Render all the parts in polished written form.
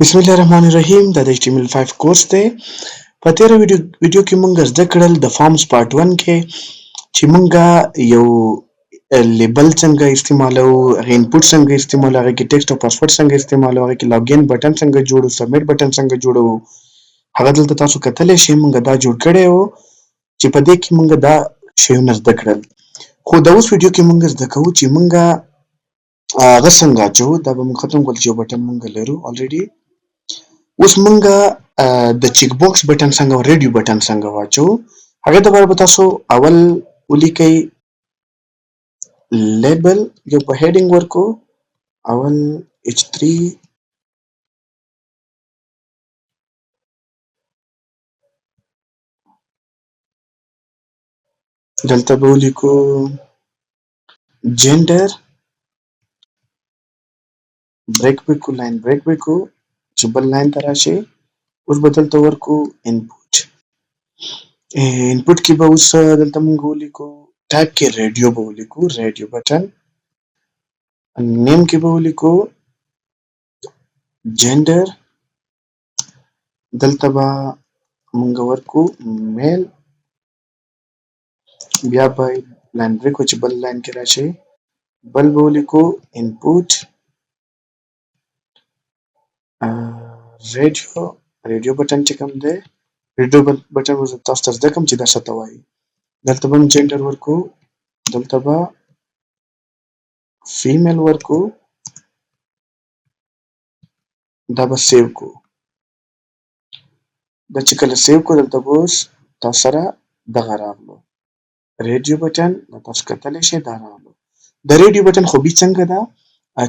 بسم الله الرحمن الرحیم دا د HTML5 کورس دی. په تیره ویډیو کې مونږ زده کړل د فارمز پارت 1 کې چې مونږه یو لیبل څنګه استعمالو، هغه انپوټ څنګه استعمالو، هغه کې ټیکسټ او پاسورډ څنګه استعمالو، هغه کې لاګین بټن څنګه جوړو، سبمیټ بټن څنګه جوړو. هغه دلته تاسو کتلی شئ مونږ دا جوړ کړی و چې په دې کې مونږ دا شیونه زده کړل. خو د اوس ویډیو کې مونږ زده کوو چې مونږه هغه څنګه اچوو. دا به مونږ ختم کړل چې یو بټن مونږ لرو الریډي. اوس مونږه د چیک باکس بټن څنګه او ریډیو بټن څنګه واچو. هغه دپاره به تاسو اول ولیکئ لیبل، یو په هیډینګ ورکو، اول H3 دلته به ولیکو جنډر، بریک بیکو، لاین بریک بیکو چې بل لاین ته راشي. اوس به دلته ورکو انپوټ. انپوټ کې به اوس دلته مونږ ولیکو ټایپ کې ریډیو به ولیکو، ریډیو بټن. نیم کې به ولیکو جنډر، دلته به مونږ ورکو میل، بیا به لاین بریک چې بل لاین کې راشي، بل به ولیکو انپوټ ریډیو بټن چې کوم دی، ریډیو بټن تاسو ته زده کوم چې دا څه ته وایي. دلته به جنډر ورکو، دلته به فیمیل ورکو، دا به سیو کو. دا چې کله سیو کو دلته به اوس تاسو سره دغه راغلو ریډیو بټن، تاسو کتلی شئ دا راغلو. د ریډیو بټن خوبي څنګه ده،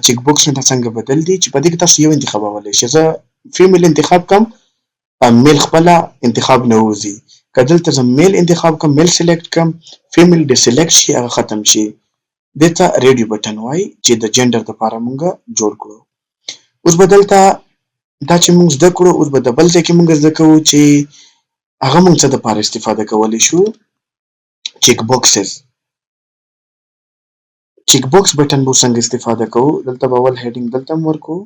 چیک باکس نه څنګه بدل دي چې په دې کې تاسو یو انتخابولی شئ. زه فیمیل انتخاب کم، میل خپله انتخاب نه وځي. که دلته زه میل انتخاب کم، میل سلیکټ کم، فیمیل ډي سلیکټ شي، هغه ختم شي. دې ته ریډیو بټن وایي چې د جنډر دپاره مونږه جوړ کړو. اوس به دلته دا چې مونږ زده کړو، اوس به د بل ځای کې مونږ زده کوو چې هغه مونږ څه دپاره استفاده کولی شو. چیک باکسز، چیک باکس بټن به څنګه استفاده کوو. دلته به اول هیډینګ دلته هم ورکو،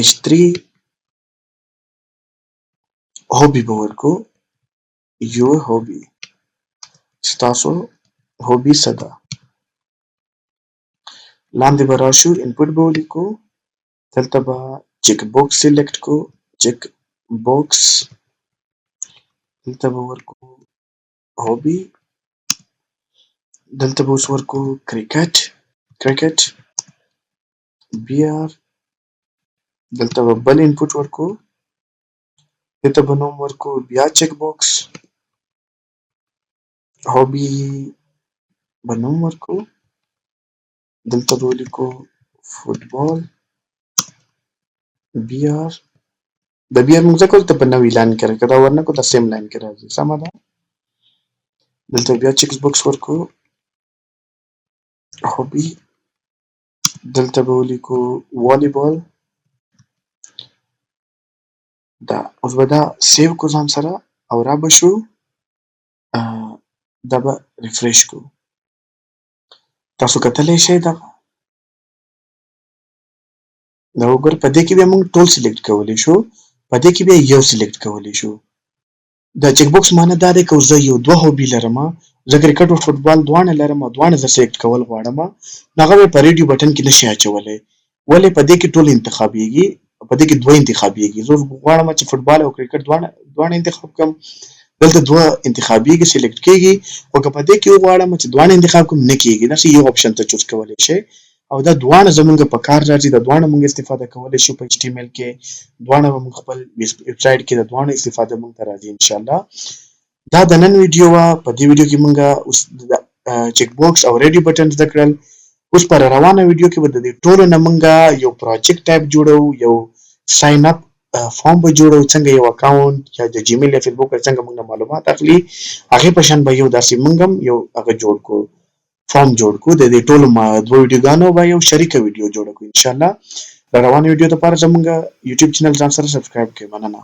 H3 هوبي به ورکو، یو هوبي، ستاسو هوبي څه ده. لاندې به راشو، انپوټ به ولیکو، دلته به چیک باکس سلیکټ کو، چیک باکس، دلته به ورکو هوبي، دلته به اوس ورکو کرکټ، BR، دلته به بل انپوټ ورکو، دلته به نوم ورکو بیا چیک باکس، هوبي به نوم ورکو، دلته به ولیکو فوټبال، BR. د BR موږ ځکه دلته په نوي لاین کې راځي، که دا ورنه کړو دا سیم لاین کې راځي، سمه ده. دلته بیا چیک باکس ورکو، هوبي، دلته به ولیکو والیبال. دا اوس به دا سیو کو ځان سره او را به شو، دا به ریفریش کو. تاسو کتلی شئ دغه دا وګورئ. په دې کې بیا موږ ټول سلیکټ کولی شو، په دې کې بیا یو سلیکټ کولی شو. د چیک باکس معنی دا دی که زه یو دوه هوبي لرمه، زه کرکټ او فوټبال دواړه لرم او دواړه زه سلیکټ کول غواړم، نو هغه به په ریډیو بټن کې نشي اچولی. ولې؟ په دې کې ټول انتخابیږي، په دې کې دوه انتخابیږي. زه غواړم چې فوټبال او کرکټ دواړه انتخاب کړم، دلته دوه انتخابیږي، سلیکټ کیږي. خو که په دې کې وغواړم چې دواړه انتخاب کړم، نه کیږي. داسې یو آپشن ته چوز کولی شئ او دا دواړه زمونږ په کار راځي، د دواړه مونږ استفاده کولی شو په HTML کې. دواړه به مونږ خپل ویبسایټ کې د دواړو استفاده مونږ ته راځي انشاءالله. دا د نن ویډیو وه. په دې ویډیو کې مونږ اوس د چیک باکس او ریډیو بټن زده کړل. اوس په روانه ویډیو کې به د دې ټولو نه مونږ یو پروجیکټ ټایپ جوړو، یو ساین اپ فارم به جوړو، څنګه یو اکاونټ یا د جیمیل یا فیسبوک څنګه مونږ معلومات اخلي، هغې په شان به یو داسې مونږ هم یو هغه جوړ کړو، فارم جوړ کړو. د دې ټولو دوه ویډیوګانو به یو شریکه ویډیو جوړه کړو انشاءالله. د روانه ویډیو لپاره زمونږ یوټیوب چینل ځان سره سبسکرایب کړئ. مننه.